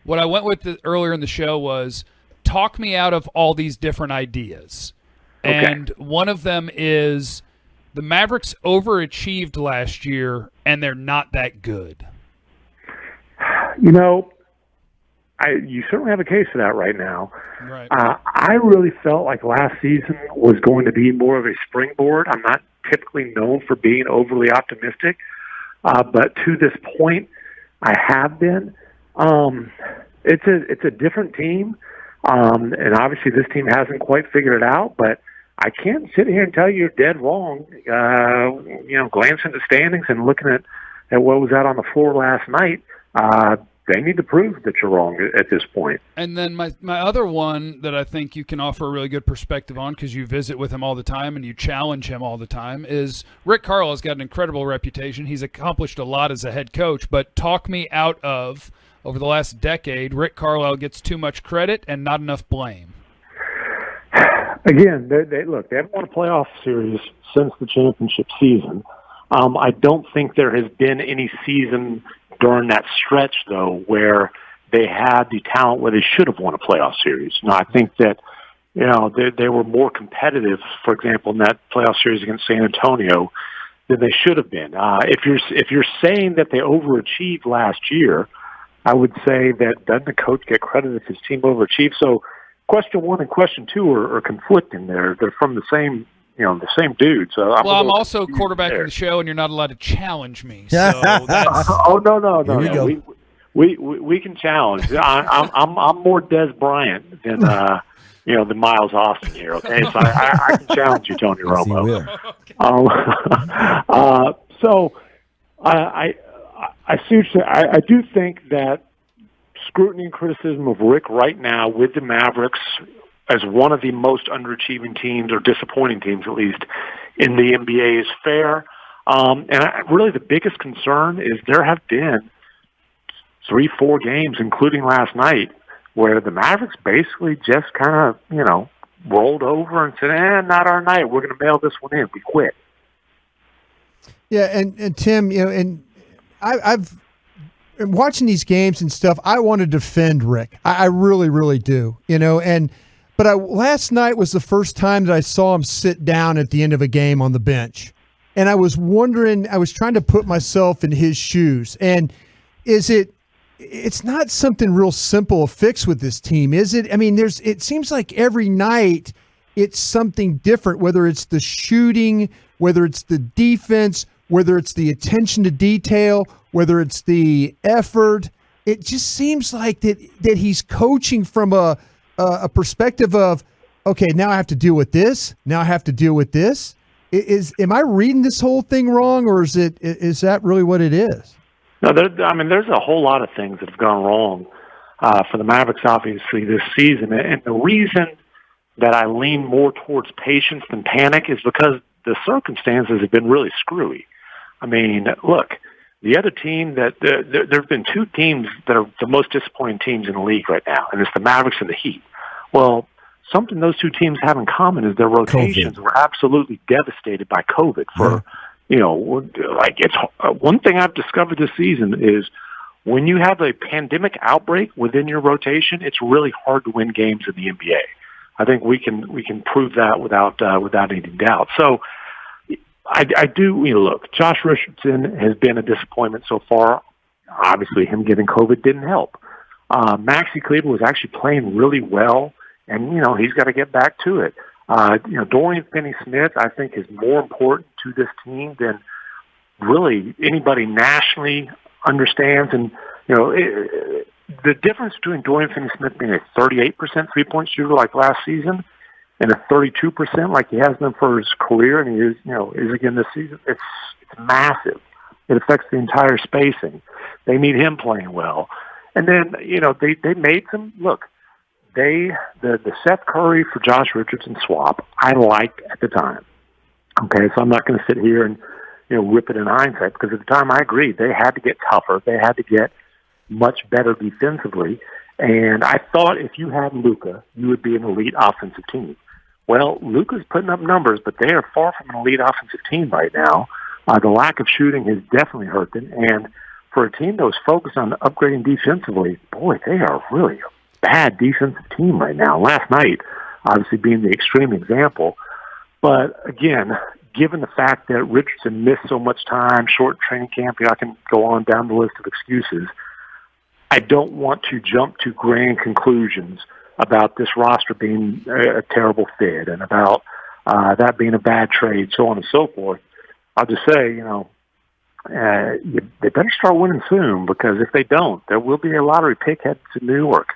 What I went with earlier in the show was talk me out of all these different ideas. Okay. And one of them is the Mavericks overachieved last year, and they're not that good. You know, you certainly have a case for that right now. Right. I really felt like last season was going to be more of a springboard. I'm not typically known for being overly optimistic, but to this point, I have been. It's a different team, and obviously this team hasn't quite figured it out, but I can't sit here and tell you you're dead wrong. Glancing at the standings and looking at what was out on the floor last night, they need to prove that you're wrong at this point. And then my other one that I think you can offer a really good perspective on, because you visit with him all the time and you challenge him all the time, is Rick Carlisle has got an incredible reputation. He's accomplished a lot as a head coach, but talk me out of, over the last decade, Rick Carlisle gets too much credit and not enough blame. Again, they haven't won a playoff series since the championship season. I don't think there has been any season during that stretch, though, where they had the talent where they should have won a playoff series. I think that, they were more competitive, for example, in that playoff series against San Antonio than they should have been. If you're saying that they overachieved last year, I would say that doesn't the coach get credit if his team overachieved? So question one and question two are conflicting there. They're from the same dude. So I'm also quarterbacking the show, and you're not allowed to challenge me. So that's... Oh no. Here we go. We can challenge. I'm more Des Bryant than than Miles Austin here. Okay, so I can challenge you, Tony Romo. So I seriously I do think that scrutiny and criticism of Rick right now with the Mavericks as one of the most underachieving teams, or disappointing teams at least, in the NBA is fair. Really the biggest concern is there have been 3-4 games, including last night, where the Mavericks basically just kind of, rolled over and said, not our night. We're going to mail this one in. We quit. Yeah, and Tim, and I've watching these games and stuff, I want to defend Rick. I really, really do, But last night was the first time that I saw him sit down at the end of a game on the bench. And I was wondering, I was trying to put myself in his shoes. And it's not something real simple to fix with this team, is it? I mean, it seems like every night it's something different, whether it's the shooting, whether it's the defense, whether it's the attention to detail, whether it's the effort. It just seems like that he's coaching from a perspective of, okay, now I have to deal with this. Now I have to deal with this. Am I reading this whole thing wrong, or is that really what it is? No, there's a whole lot of things that have gone wrong for the Mavericks, obviously, this season. And the reason that I lean more towards patience than panic is because the circumstances have been really screwy. I mean, look, the other team there have been two teams that are the most disappointing teams in the league right now, and it's the Mavericks and the Heat. Well, something those two teams have in common is their rotations were absolutely devastated by COVID. It's one thing I've discovered this season is when you have a pandemic outbreak within your rotation, it's really hard to win games in the NBA. I think we can prove that without any doubt. So I do, look, Josh Richardson has been a disappointment so far. Obviously, him getting COVID didn't help. Maxi Kleber was actually playing really well, and, he's got to get back to it. Dorian Finney-Smith, I think, is more important to this team than really anybody nationally understands. And, the difference between Dorian Finney-Smith being a 38% three-point shooter like last season and a 32% like he has been for his career, and he is again this season, it's massive. It affects the entire spacing. They need him playing well. And then, they made some, look, the Seth Curry for Josh Richardson swap I liked at the time. Okay, so I'm not going to sit here and, rip it in hindsight, because at the time I agree they had to get tougher. They had to get much better defensively. And I thought if you had Luka, you would be an elite offensive team. Well, Luka's putting up numbers, but they are far from an elite offensive team right now. The lack of shooting has definitely hurt them. And for a team that was focused on upgrading defensively, boy, they are really a bad defensive team right now. Last night, obviously being the extreme example. But again, given the fact that Richardson missed so much time, short training camp, I can go on down the list of excuses. I don't want to jump to grand conclusions about this roster being a terrible fit and about that being a bad trade, so on and so forth. I'll just say, they better start winning soon, because if they don't, there will be a lottery pick headed to New York.